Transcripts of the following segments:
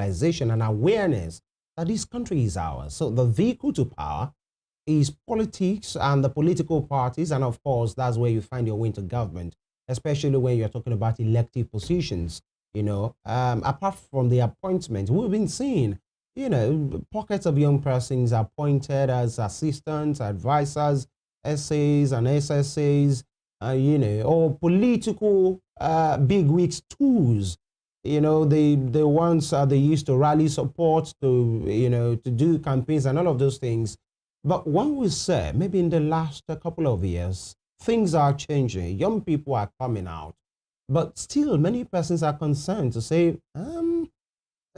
realization and awareness that this country is ours. So the vehicle to power is politics and the political parties, and of course, that's where you find your way into government, especially when you're talking about elective positions. Apart from the appointment, we've been seeing, pockets of young persons appointed as assistants, advisors, SAs and SSAs, or political bigwigs tools. The ones they used to rally support, to do campaigns and all of those things. But one would say, maybe in the last couple of years, things are changing. Young people are coming out. But still, many persons are concerned to say,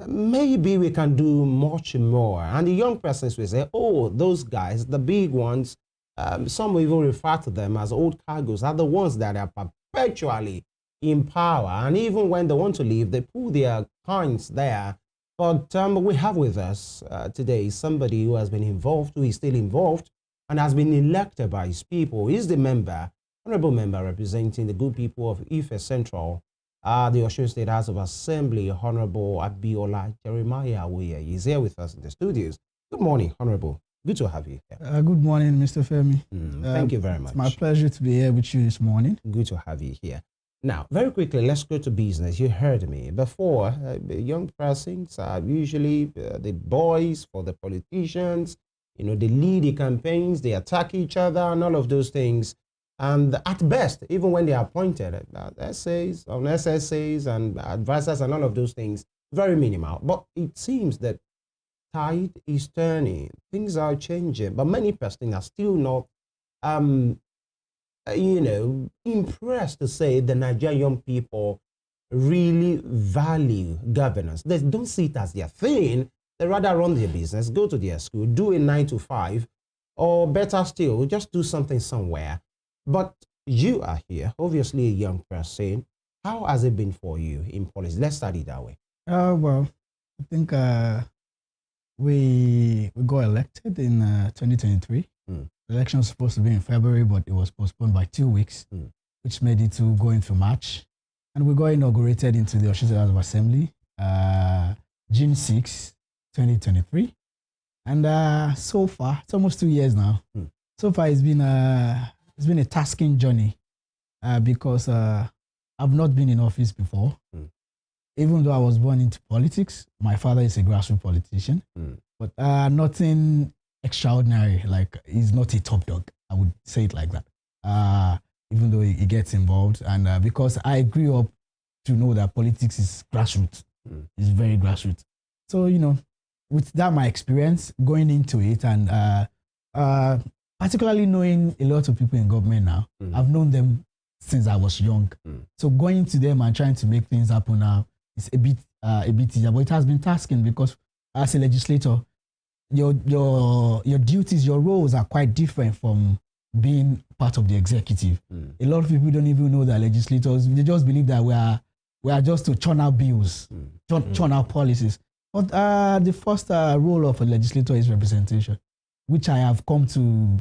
maybe we can do much more. And the young persons will say, oh, those guys, the big ones, some will even refer to them as old cargoes, are the ones that are perpetually in power. And even when they want to leave, they pull their coins there. But we have with us today somebody who has been involved, who is still involved, and has been elected by his people. He's the member, honorable member representing the good people of Ife Central, the Osun State House of Assembly, Honorable Ademola Jeremiah Awoye. He's here with us in the studios. Good morning, Honorable. Good to have you here. Good morning, Mr. Femi. Thank you very much. It's my pleasure to be here with you this morning. Good to have you here. Now, very quickly, let's go to business. You heard me. Before, young persons are usually the boys for the politicians. They lead the campaigns, they attack each other and all of those things. And at best, even when they are appointed, essays, on SSAs and advisors and all of those things, very minimal. But it seems that tide is turning. Things are changing. But many persons are still not impressed to say the Nigerian young people really value governance. They don't see it as their thing. They rather run their business, go to their school, do a 9 to 5, or better still, just do something somewhere. But you are here, obviously a young person. How has it been for you in politics? Let's start it that way. Well, I think we got elected in 2023. The election was supposed to be in February, but it was postponed by 2 weeks, which made it to go into March. And we got inaugurated into the Osun State House of Assembly, June 6, 2023. And so far, it's almost 2 years now. So far, it's been a tasking journey because I've not been in office before. Even though I was born into politics, my father is a grassroots politician, but nothing extraordinary. Like, he's not a top dog. I would say it like that. Even though he gets involved, and because I grew up to know that politics is grassroots, it's very grassroots. So with that, my experience going into it, and particularly knowing a lot of people in government now, I've known them since I was young. So going to them and trying to make things happen now is a bit easier, but it has been tasking because as a legislator, your duties, your roles are quite different from being part of the executive. A lot of people don't even know that legislators, they just believe that we are just to churn out bills, churn out policies. But the first role of a legislator is representation, which I have come to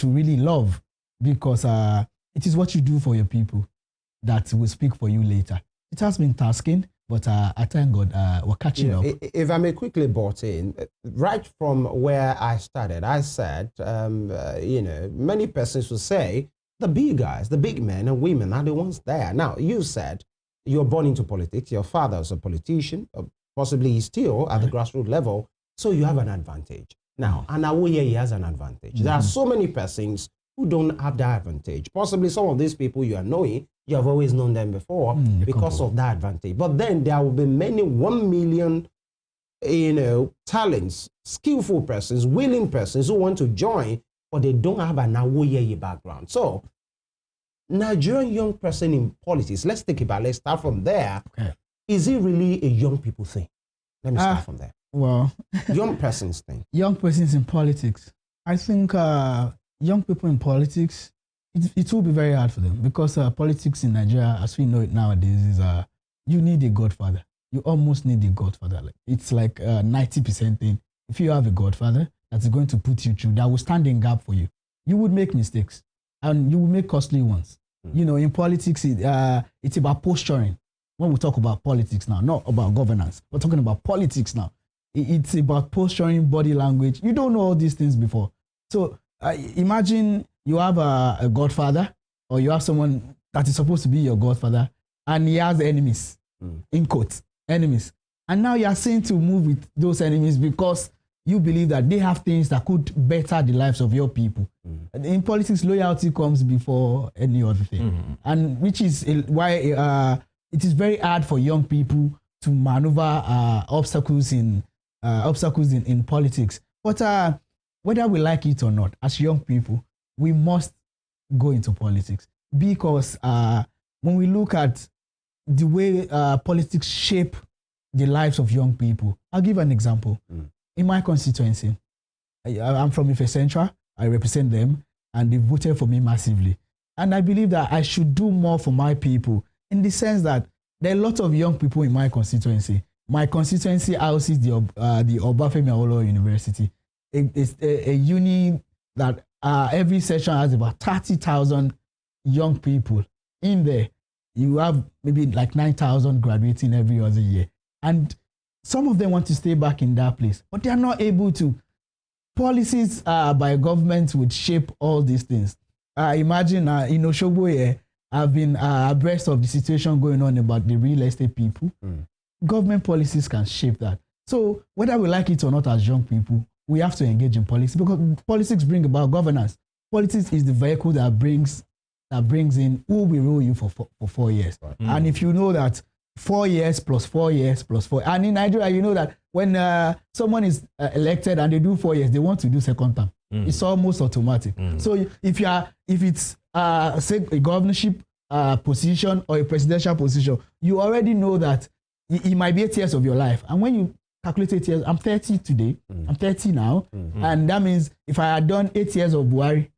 really love, because it is what you do for your people that will speak for you later. It has been tasking, but I thank God we're catching up. If I may quickly butt in, right from where I started, I said, many persons will say the big guys, the big men and women are the ones there. Now, you said you're born into politics, your father's a politician, possibly he's still at the grassroots level, so you have an advantage. Now, and Awoye has an advantage. There are so many persons who don't have that advantage. Possibly some of these people you are knowing, you have always known them before because of that advantage. But then there will be many 1 million, talents, skillful persons, willing persons who want to join, but they don't have an Awoye background. So, Nigerian young person in politics, let's start from there. Okay. Is it really a young people thing? Let me start from there. Well, young persons thing. Young persons in politics. I think young people in politics, it will be very hard for them, because politics in Nigeria, as we know it nowadays, is you need a godfather. You almost need a godfather. It's like a 90% thing. If you have a godfather that's going to put you through, that will stand in gap for you, you would make mistakes and you will make costly ones. In politics, it's about posturing. when we talk about politics now, not about governance, we're talking about politics now. It's about posturing, body language. You don't know all these things before. So imagine you have a godfather, or you have someone that is supposed to be your godfather, and he has enemies, in quotes, enemies. And now you are saying to move with those enemies because you believe that they have things that could better the lives of your people. In politics, loyalty comes before any other thing. And which is why it is very hard for young people to maneuver obstacles in politics. But whether we like it or not, as young people, we must go into politics, because when we look at the way politics shape the lives of young people, I'll give an example. In my constituency, I'm from Ife Central, I represent them, and they voted for me massively. And I believe that I should do more for my people, in the sense that there are a lot of young people in my constituency. My constituency houses the Obafemi Awolowo University. It's a uni that every session has about 30,000 young people in there. You have maybe like 9,000 graduating every other year. And some of them want to stay back in that place, but they are not able to. Policies by government would shape all these things. Imagine in Osogbo, I've been abreast of the situation going on about the real estate people. Government policies can shape that. So whether we like it or not, as young people, we have to engage in politics, because politics bring about governance. Politics is the vehicle that brings in who will rule you for 4 years. Right. And if you know that 4 years plus 4 years plus 4, and in Nigeria, you know that when someone is elected and they do 4 years, they want to do second term. It's almost automatic. So if it's say a governorship position or a presidential position, you already know that it might be 8 years of your life. And when you calculate 8 years, I'm 30 today, I'm 30 now, and that means if I had done 8 years of Buhari,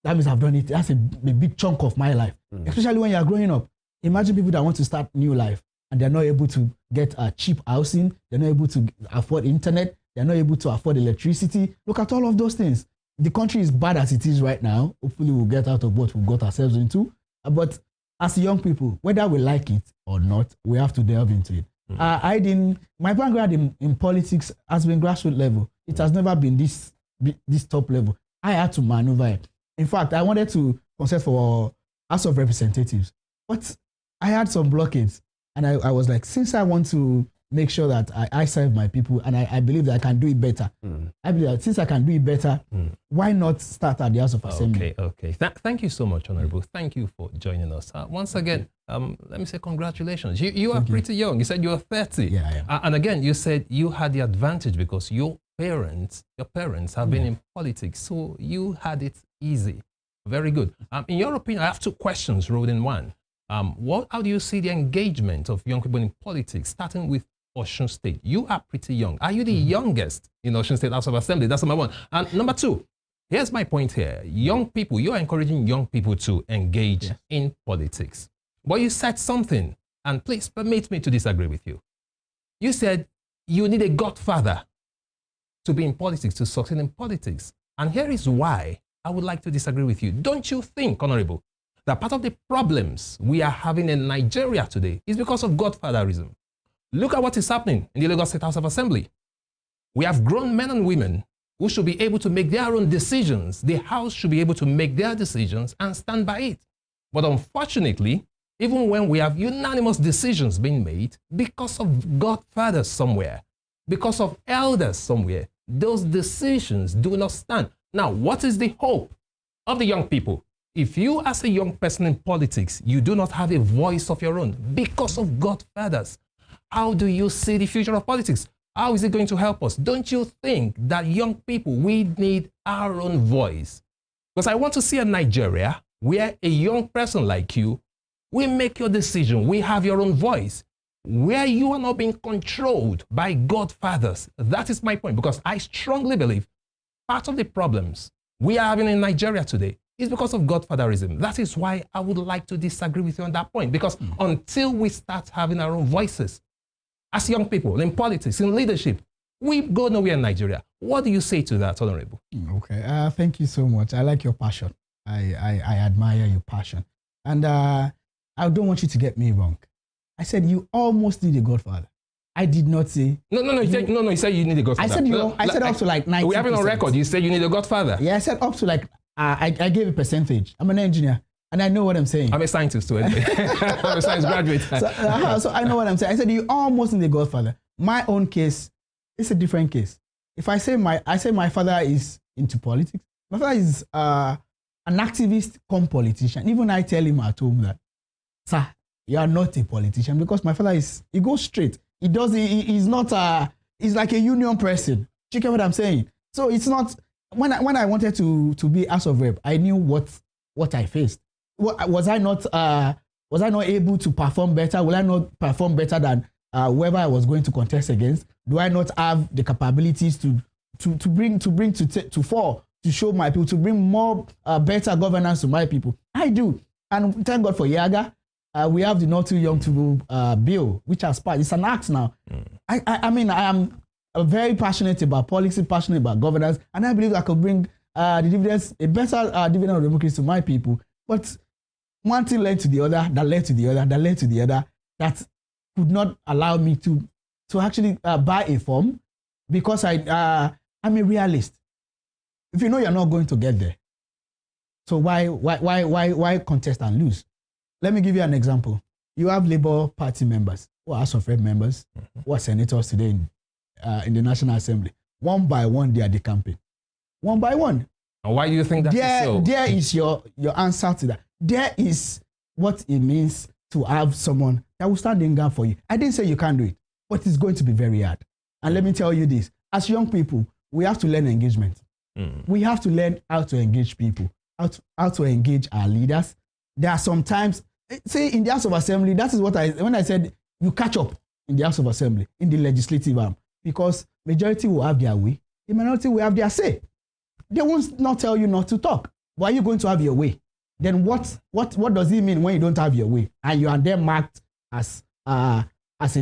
that means I've done it. That's a big chunk of my life, especially when you're growing up. Imagine people that want to start new life and they're not able to get cheap housing, they're not able to afford internet, they're not able to afford electricity. Look at all of those things. The country is bad as it is right now. Hopefully we'll get out of what we've got ourselves into. But as young people, whether we like it or not, we have to delve into it. My background in politics has been grassroots level. It has never been this top level. I had to maneuver it. In fact, I wanted to contest for House of Representatives, but I had some blockades. And I was like, since I want to make sure that I serve my people, and I believe that I can do it better. I believe that since I can do it better, why not start at the House of Assembly? Okay. Thank you so much, Honorable. Thank you for joining us. Once again, let me say congratulations. You are pretty young. You said you were 30. Yeah, I am. And again, you said you had the advantage because your parents have been in politics, so you had it easy. Very good. In your opinion, I have two questions rolled in one. How do you see the engagement of young people in politics, starting with Osun State? You are pretty young. Are you the youngest in Osun State House of Assembly? That's number one. And number two, here's my point here. Young people, you are encouraging young people to engage in politics. But you said something, and please permit me to disagree with you. You said you need a godfather to be in politics, to succeed in politics. And here is why I would like to disagree with you. Don't you think, Honorable, that part of the problems we are having in Nigeria today is because of godfatherism? Look at what is happening in the Lagos State House of Assembly. We have grown men and women who should be able to make their own decisions. The House should be able to make their decisions and stand by it. But unfortunately, even when we have unanimous decisions being made, because of godfathers somewhere, because of elders somewhere, those decisions do not stand. Now, what is the hope of the young people? If you, as a young person in politics, you do not have a voice of your own because of godfathers, how do you see the future of politics? How is it going to help us? Don't you think that young people, we need our own voice? Because I want to see a Nigeria where a young person like you, we make your decision, we have your own voice, where you are not being controlled by godfathers. That is my point, because I strongly believe part of the problems we are having in Nigeria today is because of godfatherism. That is why I would like to disagree with you on that point, because until we start having our own voices, as young people, in politics, in leadership, we go nowhere in Nigeria. What do you say to that, Honorable? Okay, thank you so much. I like your passion. I admire your passion. And I don't want you to get me wrong. I said, you almost need a godfather. I did not say. No. You said you need a godfather. I said up to like 90%. We have it on record. You said you need a godfather. Yeah, I said up to like, I gave a percentage. I'm an engineer and I know what I'm saying. I'm a scientist too, anyway. I'm a science graduate. So I know what I'm saying. I said, you almost need a godfather. My own case, it's a different case. If I say my father is into politics, my father is an activist come politician. Even I tell him at home that, sir, you are not a politician, because my father he goes straight. He's not he's like a union person. You get what I'm saying? So it's not, when I wanted to be House of Rep, I knew what I faced. Was I not able to perform better? Will I not perform better than whoever I was going to contest against? Do I not have the capabilities to bring to fore, to show my people, to bring more better governance to my people? I do. And thank God for Yaga. We have the Not Too Young to bill, which has passed. It's an act now. I mean, I am very passionate about policy, passionate about governance, and I believe I could bring the dividends, a better dividend of democracy to my people. But one thing led to the other, that led to the other, that led to the other, that could not allow me to actually buy a form, because I'm a realist. If you know you're not going to get there, so why contest and lose? Let me give you an example. You have Labour Party members, who are House of Rep members, who are senators today in the National Assembly. One by one, they are decamping. One by one. And why do you think that is so? There is your answer to that. There is what it means to have someone that will stand in gap for you. I didn't say you can't do it, but it's going to be very hard. And let me tell you this. As young people, we have to learn engagement. We have to learn how to engage people, how to engage our leaders. There are sometimes, say in the House of Assembly, that is when I said you catch up in the House of Assembly, in the legislative arm, because majority will have their way, the minority will have their say. They won't not tell you not to talk. But are you going to have your way? Then what does it mean when you don't have your way and you are then marked as a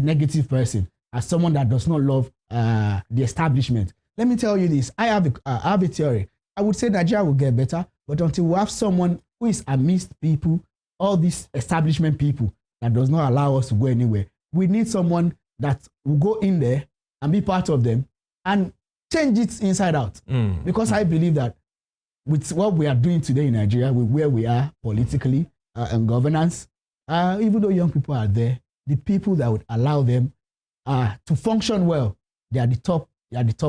negative person, as someone that does not love the establishment? Let me tell you this. I have a theory. I would say Nigeria will get better, but until we have someone who is amidst people, all these establishment people that does not allow us to go anywhere, we need someone that will go in there and be part of them and change it inside out. Because I believe that with what we are doing today in Nigeria, with where we are politically and governance, even though young people are there, the people that would allow them to function well, they are the top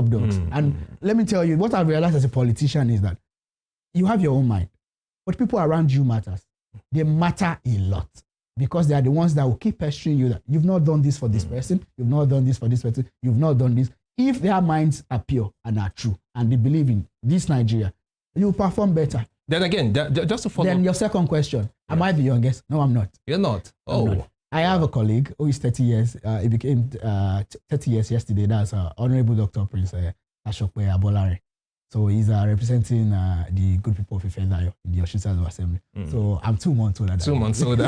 dogs. And let me tell you, what I've realized as a politician is that you have your own mind, but people around you matters. They matter a lot, because they are the ones that will keep pestering you that you've not done this for this person, you've not done this for this person, you've not done this. If their minds are pure and are true and they believe in this Nigeria, you'll perform better. Then again, just to follow. Then your second question, am I the youngest? No, I'm not. You're not? Oh. Not. I have a colleague who is 30 years. He became 30 years yesterday. That's Honorable Dr. Prince Ashokwe Abolare. So he's representing the good people of Ifeanyi in the Osun State Assembly. So I'm 2 months older. 2 months older.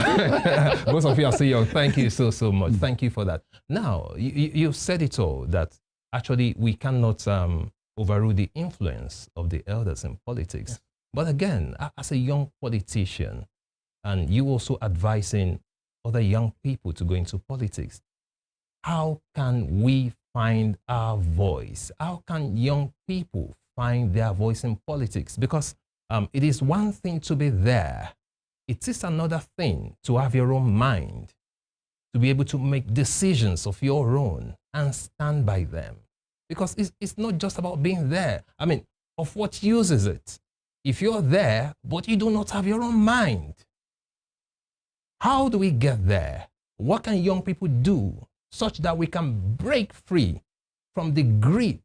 Both of you are still young. Thank you so much. Thank you for that. Now, you've said it all, that actually we cannot overrule the influence of the elders in politics. Yes. But again, as a young politician, and you also advising other young people to go into politics, how can we find our voice? How can young people find their voice in politics? Because it is one thing to be there. It is another thing to have your own mind, to be able to make decisions of your own and stand by them. Because it's not just about being there. I mean, of what use is it if you're there, but you do not have your own mind? How do we get there? What can young people do such that we can break free from the grip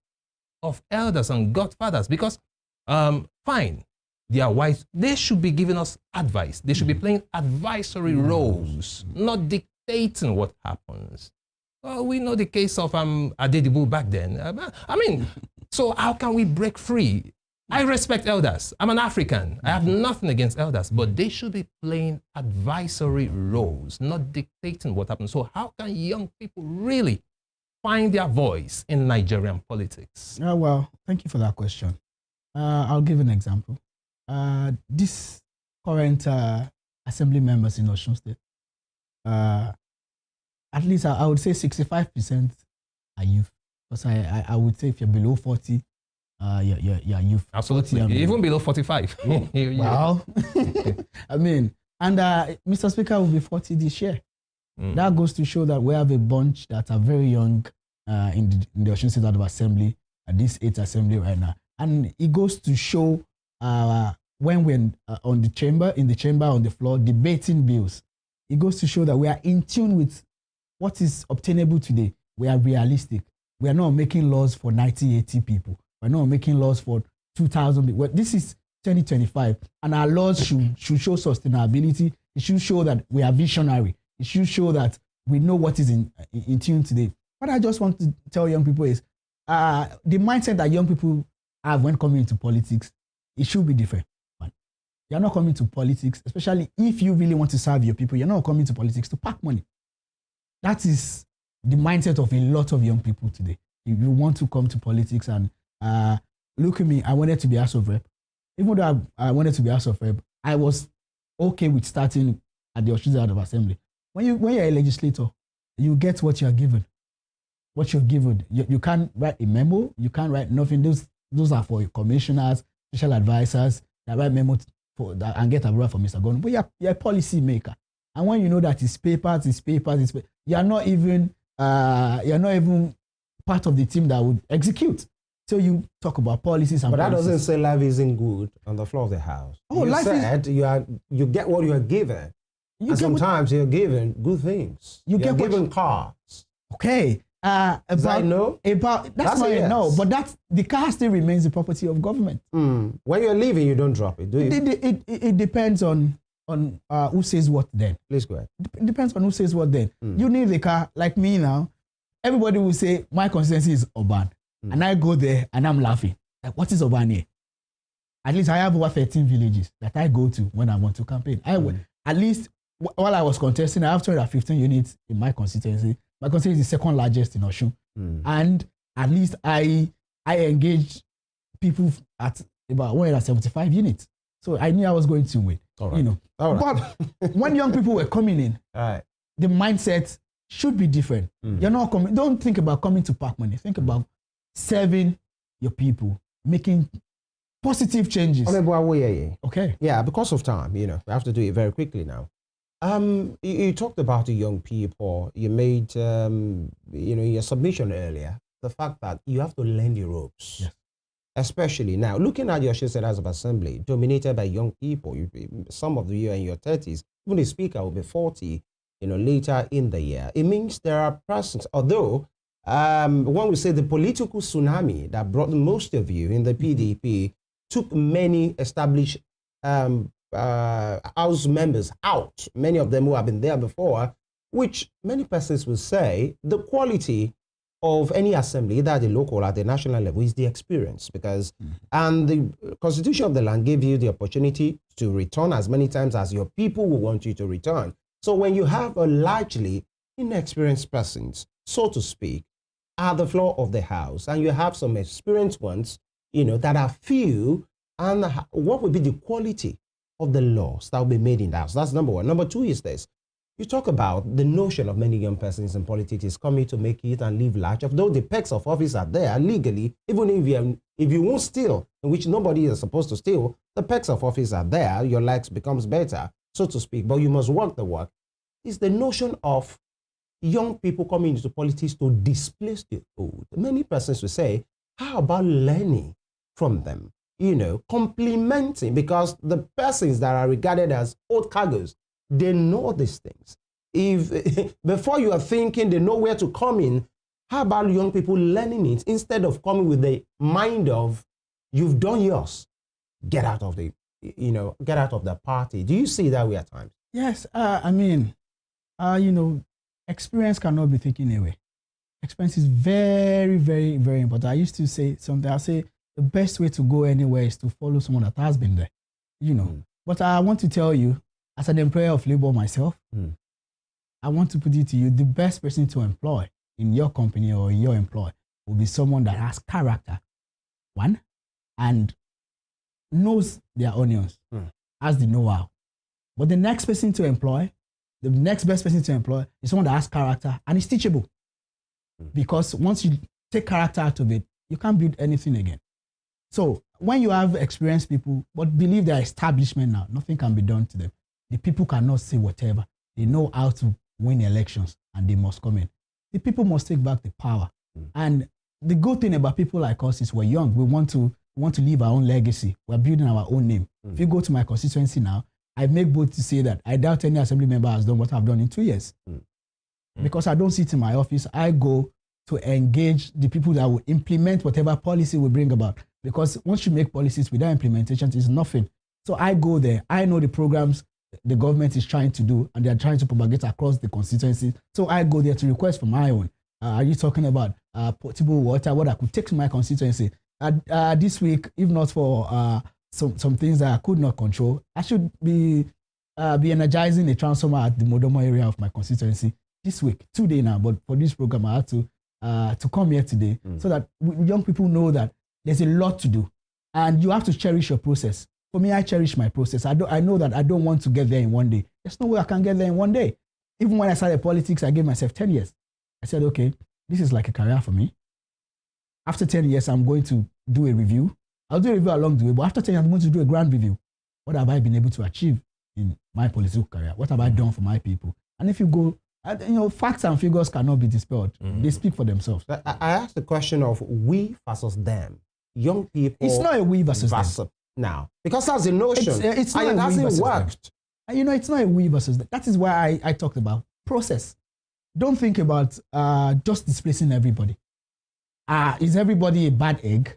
of elders and godfathers? Because, fine, they are wise. They should be giving us advice. They should be playing advisory roles, not dictating what happens. Well, we know the case of Adedibu back then. I mean, so how can we break free? I respect elders. I'm an African. I have nothing against elders, but they should be playing advisory roles, not dictating what happens. So how can young people really find their voice in Nigerian politics? Well, thank you for that question. I'll give an example. This current assembly members in Osun State, at least I would say 65% are youth. Because I would say if you're below 40, you're youth. Absolutely. Even below 45. Well, I mean, and Mr. Speaker will be 40 this year. That goes to show that we have a bunch that are very young in the Osun State Assembly, at this 8th assembly right now. And it goes to show when we're in the chamber on the floor, debating bills, it goes to show that we are in tune with what is obtainable today. We are realistic. We are not making laws for 90, 80 people. We're not making laws for 2,000 people. Well, this is 2025, and our laws should show sustainability. It should show that we are visionary. It should show that we know what is in tune today. What I just want to tell young people is the mindset that young people have when coming into politics, it should be different. You're not coming to politics, especially if you really want to serve your people, you're not coming to politics to pack money. That is the mindset of a lot of young people today. If you want to come to politics and look at me, I wanted to be House of Rep. Even though I wanted to be House of Rep, I was okay with starting at the Osun State Assembly. When you're a legislator, you get what you're given. What you're given. You can't write a memo. You can't write nothing. Those are for commissioners, special advisors that write memo and get approval from Mr. Governor. But you're a policy maker. And when you know that it's papers, you're not even part of the team that would execute. So you talk about policies and But that policies. doesn't say life isn't good on the floor of the House. Oh, you life said you get what you are given. And sometimes you're given good things. You're given cars. Okay. Is that no? That's not a no, but the car still remains the property of government. When you're leaving, you don't drop it, do you? It depends on who says what then. Please go ahead. It depends on who says what then. You need the car, like me now. Everybody will say my constituency is urban, and I go there and I'm laughing. Like, what is urban here? At least I have over 13 villages that I go to when I want to campaign. At least while I was contesting, I have 215 units in my constituency. My constituency is the second largest in Osun. And at least I engaged people at about 175 units. So I knew I was going to win. All right. You know. All right. But when young people were coming in, the mindset should be different. You're not coming. Don't think about coming to pack money. Think about serving your people, making positive changes. Okay. Yeah, because of time, we have to do it very quickly now. You talked about the young people. You made, your submission earlier, the fact that you have to learn the ropes. Yes. Especially now, looking at your Osun State House of Assembly, dominated by young people. Some of you are in your 30s. Even the speaker will be 40, later in the year. It means there are persons, although one would say the political tsunami that brought most of you in the PDP took many established House members out, many of them who have been there before, which many persons will say the quality of any assembly, either at the local or at the national level, is the experience. Because and the constitution of the land gave you the opportunity to return as many times as your people will want you to return. So when you have a largely inexperienced persons, so to speak, at the floor of the House, and you have some experienced ones, that are few, and what would be the quality of the laws that will be made in the House? That's number one. Number two is this. You talk about the notion of many young persons in politics is coming to make it and live large. Although the perks of office are there legally, even if you won't steal, in which nobody is supposed to steal, the perks of office are there, your life becomes better, so to speak, but you must work the work. It's the notion of young people coming into politics to displace the old. Many persons will say, how about learning from them? Complementing, because the persons that are regarded as old cargoes, they know these things. If before you are thinking they know where to come in, how about young people learning it instead of coming with the mind of you've done yours, get out of the party? Do you see that way at times? Yes, experience cannot be taken away. Experience is very, very, very important. I used to say something. I say the best way to go anywhere is to follow someone that has been there. But I want to tell you, as an employer of labor myself, I want to put it to you, the best person to employ in your company or your employer will be someone that has character, one, and knows their onions, has the know-how. But the next person to employ, the next best person to employ is someone that has character and is teachable. Because once you take character out of it, you can't build anything again. So when you have experienced people, but believe their establishment now, nothing can be done to them. The people cannot say whatever. They know how to win elections and they must come in. The people must take back the power. And the good thing about people like us is we're young. We want to leave our own legacy. We're building our own name. If you go to my constituency now, I make bold to say that I doubt any assembly member has done what I've done in 2 years. Because I don't sit in my office. I go to engage the people that will implement whatever policy we bring about. Because once you make policies without implementation, it's nothing. So I go there. I know the programs the government is trying to do, and they're trying to propagate across the constituency. So I go there to request for my own. Are you talking about potable water, what I could take to my constituency? This week, if not for some things that I could not control, I should be energizing a transformer at the Modomo area of my constituency this week, 2 days now. But for this program, I had to come here today so that young people know that there's a lot to do, and you have to cherish your process. For me, I cherish my process. I know that I don't want to get there in 1 day. There's no way I can get there in 1 day. Even when I started politics, I gave myself 10 years. I said, okay, this is like a career for me. After 10 years, I'm going to do a review. I'll do a review along the way, but after 10 years, I'm going to do a grand review. What have I been able to achieve in my political career? What have I done for my people? And if you go, facts and figures cannot be dispelled. They speak for themselves. I asked the question of we versus them. Young people. It's not a we versus them. Now, because that's the notion. It's not and it hasn't worked. It's not a we versus them. That is why I talked about process. Don't think about just displacing everybody. Is everybody a bad egg?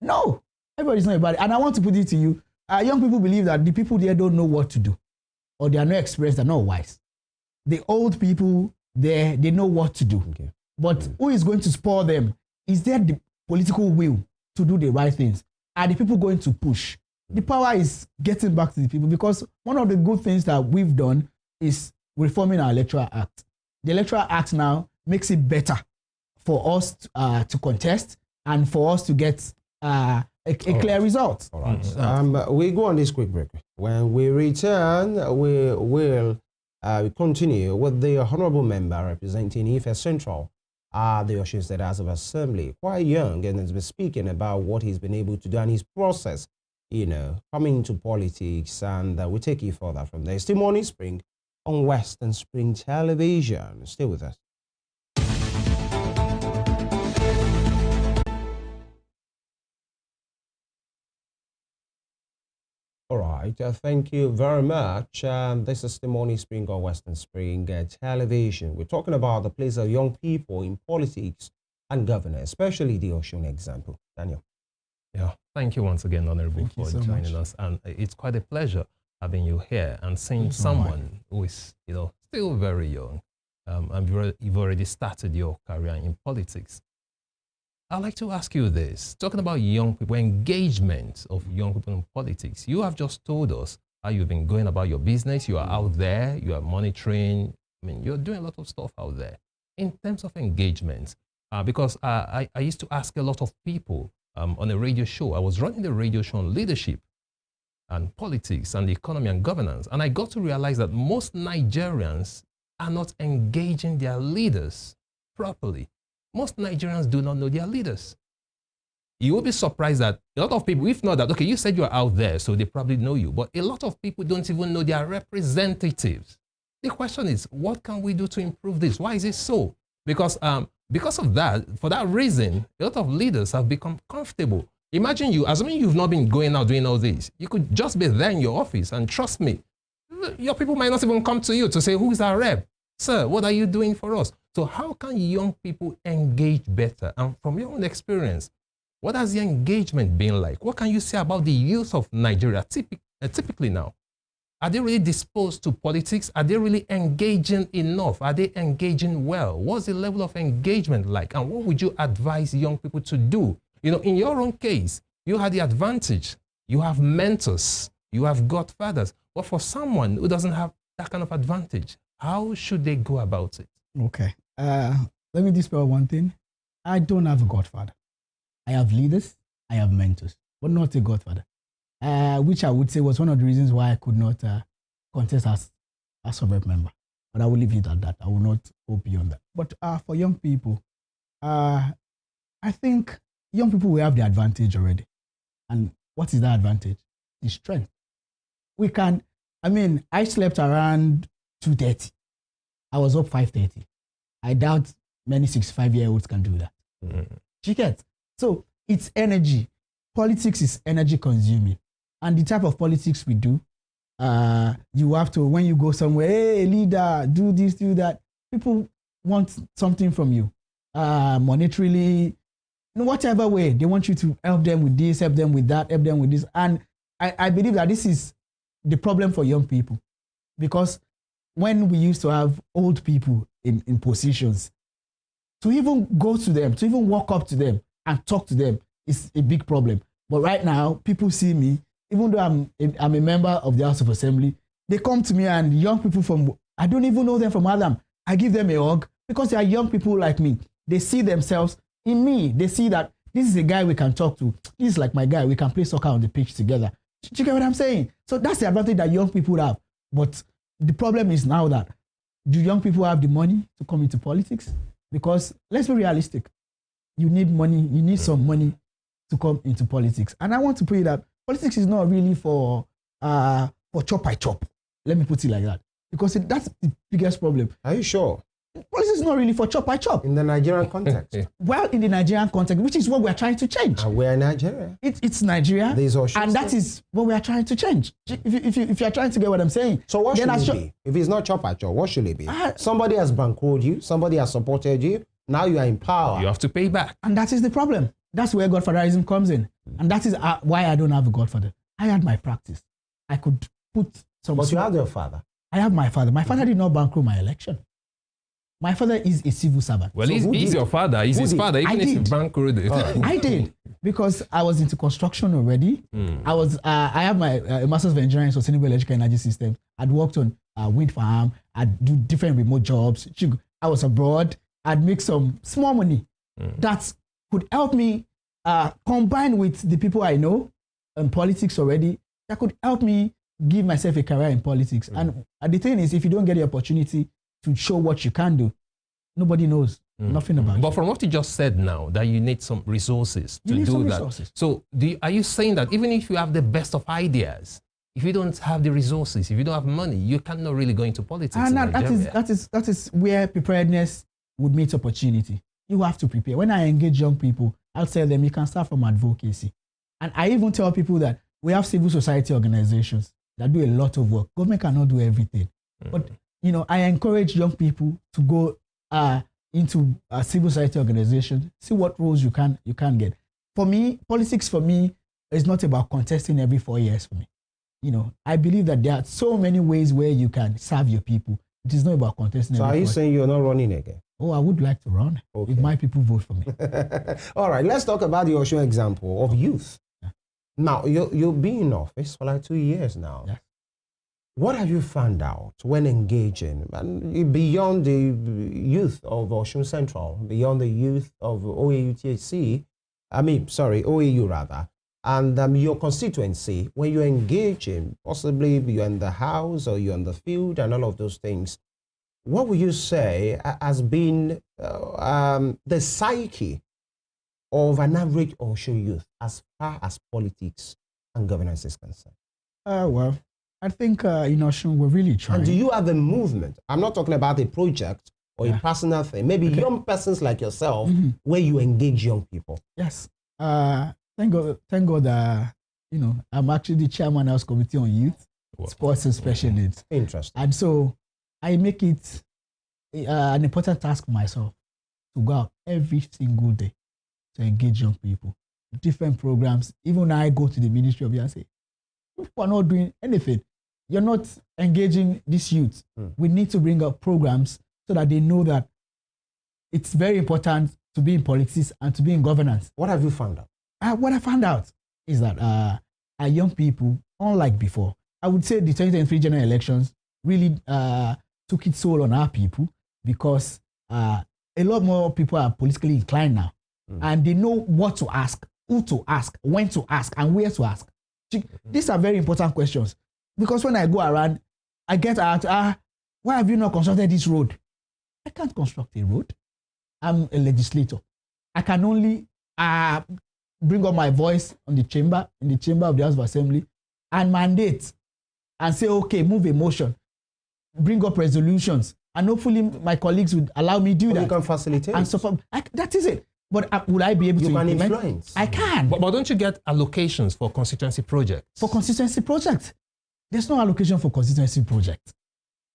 No, everybody's not a bad egg. And I want to put it to you, young people believe that the people there don't know what to do, or they are not experienced, they're not wise. The old people there, they know what to do. Okay. But who is going to spoil them? Is there the political will to do the right things? Are the people going to push? The power is getting back to the people, because one of the good things that we've done is reforming our Electoral Act. The Electoral Act now makes it better for us to contest and for us to get a clear result. All right. We go on this quick break. When we return, we will continue with the honorable member representing Ife Central, the Osun State House of Assembly, quite young, and has been speaking about what he's been able to do and his process, coming into politics, and we take it further from there. Still Morning Spring on Western Spring Television. Stay with us. All right, thank you very much. This is the Morning Spring on Western Spring Television. We're talking about the place of young people in politics and governance, especially the Osun example. Daniel. Yeah, thank you once again, Honorable, for joining us. And it's quite a pleasure having you here and seeing someone who is, still very young. And you've already started your career in politics. I'd like to ask you this, talking about young people, engagement of young people in politics. You have just told us how you've been going about your business. You are out there, you are monitoring. You're doing a lot of stuff out there. In terms of engagement, because I used to ask a lot of people on a radio show. I was running the radio show on leadership and politics and the economy and governance. And I got to realize that most Nigerians are not engaging their leaders properly. Most Nigerians do not know their leaders. You will be surprised that a lot of people, if not that, okay, you said you are out there, so they probably know you, but a lot of people don't even know their representatives. The question is, what can we do to improve this? Why is it so? Because of that, for that reason, a lot of leaders have become comfortable. Imagine you, assuming you've not been going out doing all this, you could just be there in your office, and trust me, your people might not even come to you to say, who is our rep? Sir, what are you doing for us? So how can young people engage better? And from your own experience, what has the engagement been like? What can you say about the youth of Nigeria typically now? Are they really disposed to politics? Are they really engaging enough? Are they engaging well? What's the level of engagement like? And what would you advise young people to do? In your own case, you had the advantage. You have mentors. You have godfathers. But for someone who doesn't have that kind of advantage, how should they go about it? Okay. Let me dispel one thing. I don't have a godfather. I have leaders, I have mentors, but not a godfather, which I would say was one of the reasons why I could not contest as a rep member. But I will leave it at that. I will not go beyond that. But for young people, I think young people will have the advantage already. And what is that advantage? The strength. We can, I slept around 2:30. I was up 5:30. I doubt many 65-year-olds can do that. You get? So it's energy. Politics is energy consuming. And the type of politics we do, you have to, when you go somewhere, hey, leader, do this, do that. People want something from you, monetarily, in whatever way. They want you to help them with this, help them with that, help them with this. And I believe that this is the problem for young people. Because when we used to have old people in positions, to even go to them, to even walk up to them and talk to them is a big problem. But right now, people see me, even though I'm a member of the House of Assembly, they come to me, and young people I don't even know them from Adam. I give them a hug because they are young people like me. They see themselves in me. They see that this is a guy we can talk to. This is like my guy. We can play soccer on the pitch together. Do you get what I'm saying? So that's the advantage that young people have. But the problem is now that, do young people have the money to come into politics? Because let's be realistic. You need money. You need some money to come into politics. And I want to put it that politics is not really for chop by chop. Let me put it like that. Because that's the biggest problem. Are you sure? Politics is not really for chop by chop. In the Nigerian context? Well, in the Nigerian context, which is what we're trying to change. And we're Nigeria. It's Nigeria. And that is what we are trying to change. If you're trying to get what I'm saying. So what should it be? If it's not chop by chop, what should it be? Somebody has bankrolled you. Somebody has supported you. Now you are in power. You have to pay back. And that is the problem. That's where godfatherism comes in. And that is why I don't have a godfather. I had my practice. I could put some... But you have your father. I have my father. My father did not bankroll my election. My father is a civil servant. Well, so he's your father. He's his father, even if he bankrolled it. I did, because I was into construction already. I have my Master's of Engineering in Sustainable Electrical Energy Systems. I'd worked on wind farm. I'd do different remote jobs. I was abroad. I'd make some small money that could help me combine with the people I know in politics already. That could help me give myself a career in politics. And the thing is, if you don't get the opportunity to show what you can do, nobody knows nothing about it. But from what you just said now, that you need some resources to do that. Resources. So are you saying that even if you have the best of ideas, if you don't have the resources, if you don't have money, you cannot really go into politics in Nigeria? That is where preparedness would meet opportunity. You have to prepare. When I engage young people, I'll tell them you can start from advocacy. And I even tell people that we have civil society organizations that do a lot of work. Government cannot do everything. But I encourage young people to go into a civil society organization, see what roles you can get. For me, politics for me is not about contesting every 4 years for me. I believe that there are so many ways where you can serve your people. It is not about contesting. So are you saying you're not running again? Oh, I would like to run if my people vote for me. All right, let's talk about the Osun example of youth. Yeah. Now, you've been in office for like 2 years now. Yeah. What have you found out when engaging beyond the youth of Osun Central, beyond the youth of OAU rather, and your constituency, when you're engaging, possibly you're in the house or you're in the field and all of those things, what would you say has been the psyche of an average Osun youth as far as politics and governance is concerned? Well, I think in Osun, we're really trying. And do you have a movement? I'm not talking about a project or a personal thing. Maybe young persons like yourself, where you engage young people. Yes. Thank God that, I'm actually the chairman of the House Committee on Youth, Sports and Special Needs. Interesting. And so I make it an important task for myself to go out every single day to engage young people. Different programs. Even when I go to the Ministry of Youth and say, people are not doing anything. You're not engaging these youth. We need to bring up programs so that they know that it's very important to be in politics and to be in governance. What have you found out? What I found out is that our young people, unlike before, I would say the 2023 general elections really took its toll on our people, because a lot more people are politically inclined now. And they know what to ask, who to ask, when to ask, and where to ask. These are very important questions, because when I go around, I get asked, why have you not constructed this road? I can't construct a road. I'm a legislator. I can only bring up my voice in the chamber of the House of Assembly and mandate and say, okay, move a motion, bring up resolutions, and hopefully my colleagues would allow me do that. You can facilitate. And support. That is it. But will I be able to implement? Influence. I can. But don't you get allocations for constituency projects? For constituency projects. There's no allocation for constituency projects.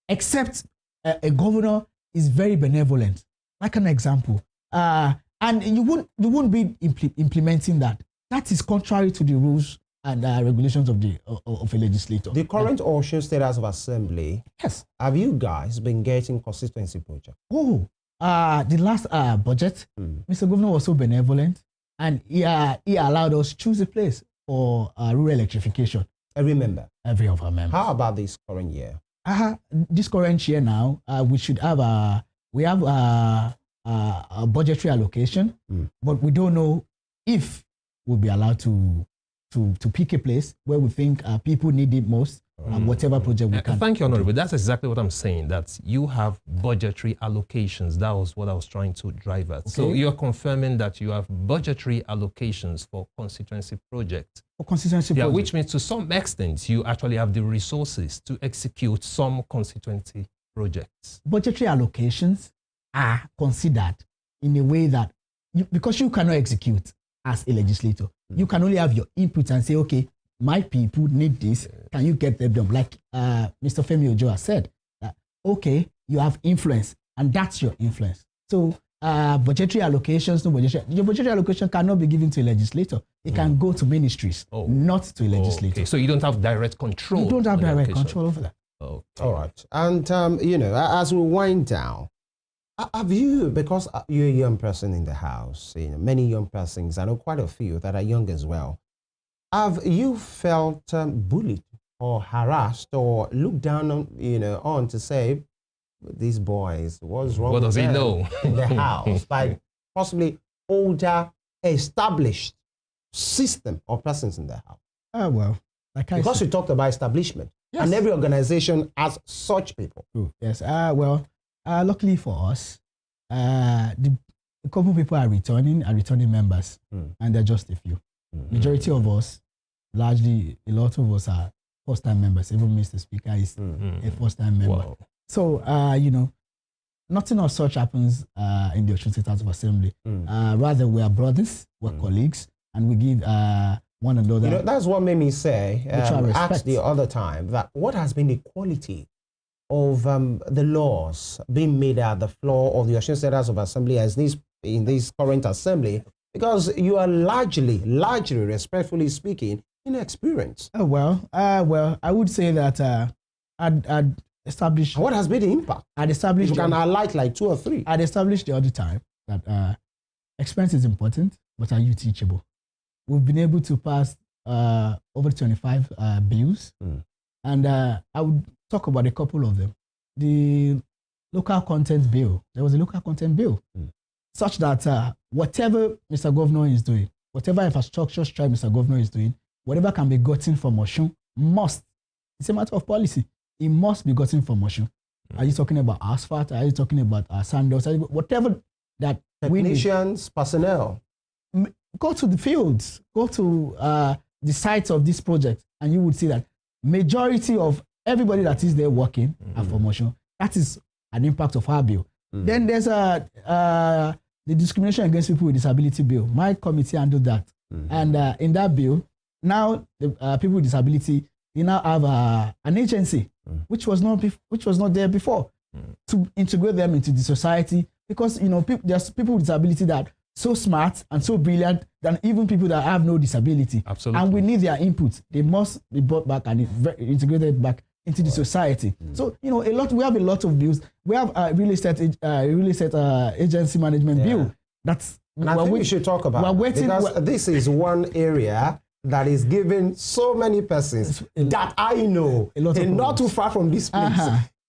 Except a governor is very benevolent. Like an example. And you won't be implementing that. That is contrary to the rules and regulations of a legislator. The current Osun State House of Assembly. Yes. Have you guys been getting constituency projects? Oh, the last budget, Mr. Governor was so benevolent, and he allowed us to choose a place for rural electrification. Every member? Every of our members. How about this current year? This current year now, we should have a budgetary allocation, but we don't know if we'll be allowed to pick a place where we think people need it most, and whatever project we can. Thank you, Honorable. That's exactly what I'm saying, that you have budgetary allocations. That was what I was trying to drive at. Okay. So you're confirming that you have budgetary allocations for constituency projects. For constituency projects. Which means to some extent, you actually have the resources to execute some constituency projects. Budgetary allocations are considered in a way that, because you cannot execute as a legislator, you can only have your input and say, okay, my people need this. Can you get them done? Like Mr. Femi Ojo has said, okay, you have influence, and that's your influence. So budgetary allocations, your budgetary allocation cannot be given to a legislator. It can go to ministries, not to a legislator. Okay. So you don't have direct control. You don't have direct control over that. Okay. All right. And, as we wind down, have you, because you're a young person in the House, many young persons, I know quite a few that are young as well, have you felt bullied or harassed or looked down on to say, these boys, what's wrong what with does them he know in the House by possibly older, established system of persons in the House? Well, because we talked about establishment, yes. And every organization has such people. Yes. Luckily for us, the couple of people are returning members, and they're just a few. Majority of us, largely, a lot of us are first-time members. Even Mr. Speaker is a first-time member. Wow. So, nothing of such happens in the Osun State House of Assembly. Rather, we are brothers, we're colleagues, and we give one another. That's what made me say, asked the other time, that what has been the quality of the laws being made at the floor of the Osun State House of Assembly in this current assembly, because you are largely, respectfully speaking, inexperienced. Well, I would say that I'd established. What has been the impact? I'd established. You can highlight like 2 or 3. I'd established the other time that experience is important, but are you teachable? We've been able to pass over 25 bills, and I would talk about a couple of them. The local content bill. There was a local content bill, such that whatever Mr. Governor is doing, whatever infrastructure stripe Mr. Governor is doing, whatever can be gotten from Osun must. It's a matter of policy. It must be gotten from Osun. Are you talking about asphalt? Are you talking about sandals? Whatever that technicians, personnel. Go to the fields. Go to the sites of this project, and you would see that majority of everybody that is there working are from Osun. That is an impact of our bill. Then there's the discrimination against people with disability bill. My committee handled that, and in that bill, now the people with disability, they now have an agency, which was not there before, to integrate them into the society, because there's people with disability that are so smart and so brilliant than even people that have no disability. Absolutely. And we need their input. They must be brought back and integrated back into the society. So we have a lot of bills. We have a real estate agency management bill. And I think we should talk about it, because this is one area that is giving so many persons that I know, and not too far from this place,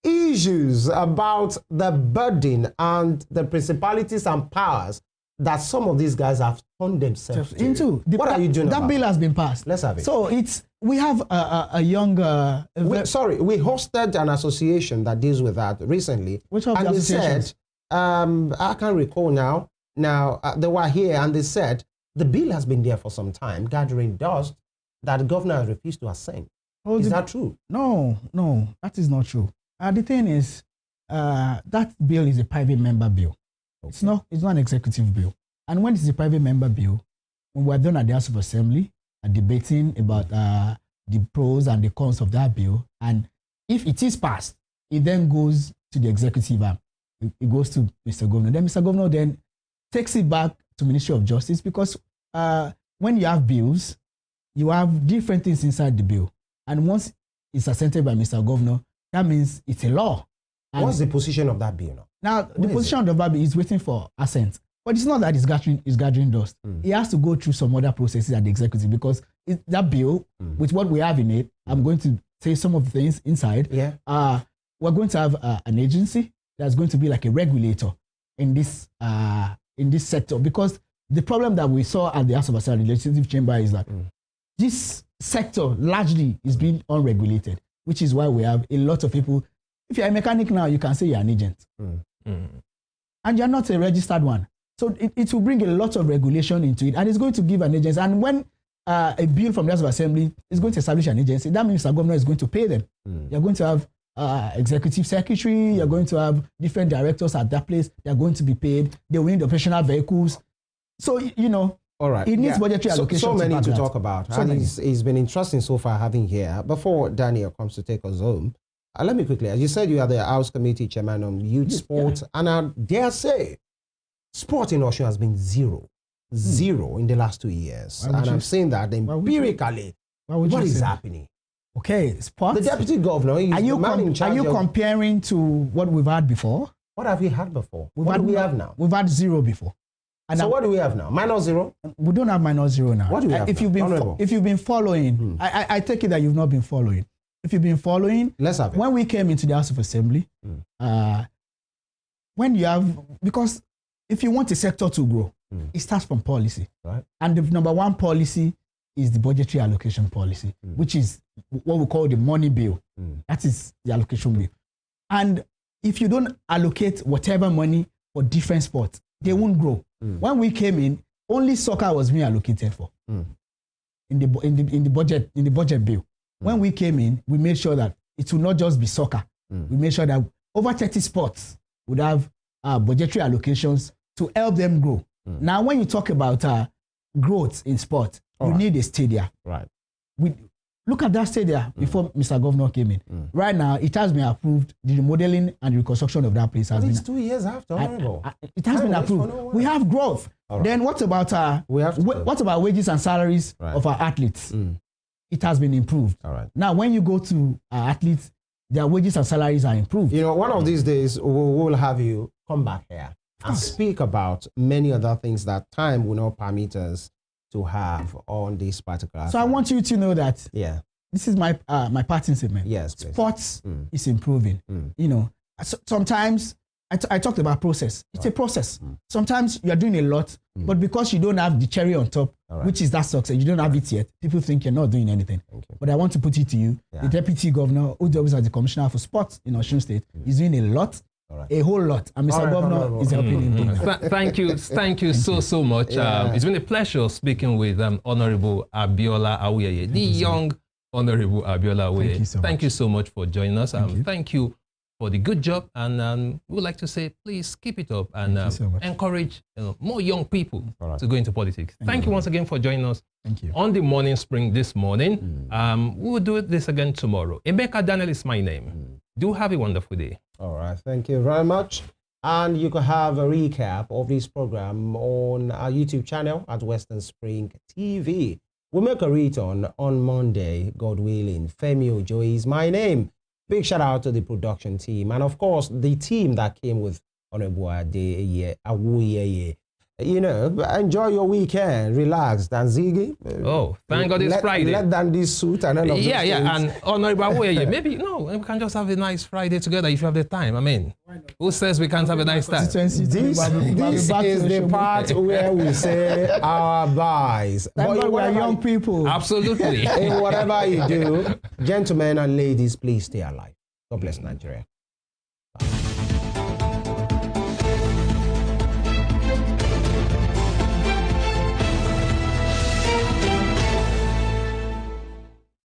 issues about the burden and the principalities and powers that some of these guys have turned themselves into. What are you doing That about bill it? has been passed. Let's have it. So we have a young... we hosted an association that deals with that recently. Which of the they associations? said, I can't recall now. Now, they were here and they said, the bill has been there for some time, gathering dust, that the governor has refused to assent. Is that true? No, that is not true. The thing is, that bill is a private member bill. Okay. It's not an executive bill. And when it's a private member bill, when we're done at the House of Assembly, debating about the pros and the cons of that bill, and if it is passed, it then goes to the executive arm. It goes to Mr. Governor. Then Mr. Governor then takes it back to Ministry of Justice, because when you have bills, you have different things inside the bill. And once it's assented by Mr. Governor, that means it's a law. And what's the position of that bill now? Now, the position of the bill is waiting for assent. But it's not that it's gathering dust. It has to go through some other processes at the executive, because that bill, with what we have in it, I'm going to say some of the things inside. Yeah. We're going to have an agency that's going to be like a regulator in this sector, because the problem that we saw at the House of Assembly, the legislative chamber, is that this sector largely is being unregulated, which is why we have a lot of people. If you're a mechanic now, you can say you're an agent. And you're not a registered one. So it will bring a lot of regulation into it, and it's going to give an agency. And when a bill from the House of Assembly is going to establish an agency, that means the governor is going to pay them. You're going to have executive secretary, you're going to have different directors at that place, they're going to be paid, they will need operational vehicles. So, all right. It needs budgetary allocation. So many to talk about. And it's been interesting so far having here. Before Daniel comes to take us home, let me quickly, as you said, you are the House Committee Chairman on Youth Sports, and I dare say, sport in Osun has been zero in the last 2 years. And I'm saying that empirically, what is happening? Okay, sports. The Deputy Governor is the man in charge. Are you comparing to what we've had before? What have we had before? What do we have now? We've had zero before. And so what do we have now? -0? We don't have -0 now. What do we have if you've been following, I take it that you've not been following. If you've been following, let's have it. When we came into the House of Assembly, because if you want a sector to grow, it starts from policy. Right. And the number one policy is the budgetary allocation policy, which is what we call the money bill. That is the allocation bill. And if you don't allocate whatever money for different sports, they won't grow. When we came in, only soccer was being allocated for in the budget bill. When we came in, we made sure that it will not just be soccer. We made sure that over 30 sports would have budgetary allocations to help them grow. Now, when you talk about growth in sport, you need a stadium. Right. Look at that stadium before Mr. Governor came in. Right now, it has been approved. The remodeling and reconstruction of that place has been. It's 2 years after. It has been approved. We have growth. Right. Then what about what about wages and salaries of our athletes? It has been improved. All right. Now, when you go to athletes, their wages and salaries are improved. One of these days, we'll have you come back here and speak about many other things that time will not permit us to have on this particular. So I want you to know that this is my parting statement. Yes, please. Sports is improving. Sometimes I talked about process. It's a process. Sometimes you are doing a lot, but because you don't have the cherry on top, which is that success, you don't have it yet, people think you're not doing anything. But I want to put it to you, the Deputy Governor, who serves as the Commissioner for Sports in Osun State, is doing a lot. A whole lot, and Mr. Governor is helping in doing that. Thank you so much. It's been a pleasure speaking with Honorable Abiola Awuyeye, the young Honorable Abiola Awuyeye. Thank you so much for joining us. Thank you for the good job, and we would like to say, please keep it up and encourage more young people to go into politics. Thank you once again for joining us on the Morning Spring this morning. We will do this again tomorrow. Emeka Daniel is my name. Do have a wonderful day. All right, thank you very much. And you can have a recap of this program on our YouTube channel at Western Spring TV. We'll make a return on Monday, God willing. Femi Ojo is my name. Big shout out to the production team. And of course, the team that came with Honorable Awuyeye. You know, enjoy your weekend, relax, and Ziggy. Oh, thank God it's Friday. Let down this suit and all of Yeah, those yeah, things. and Honorable Way, maybe, no, we can just have a nice Friday together if you have the time. I mean, who says we can't have a nice time? This is the part where we say our buys. But we are young people. Absolutely. In whatever you do, gentlemen and ladies, please stay alive. God bless Nigeria.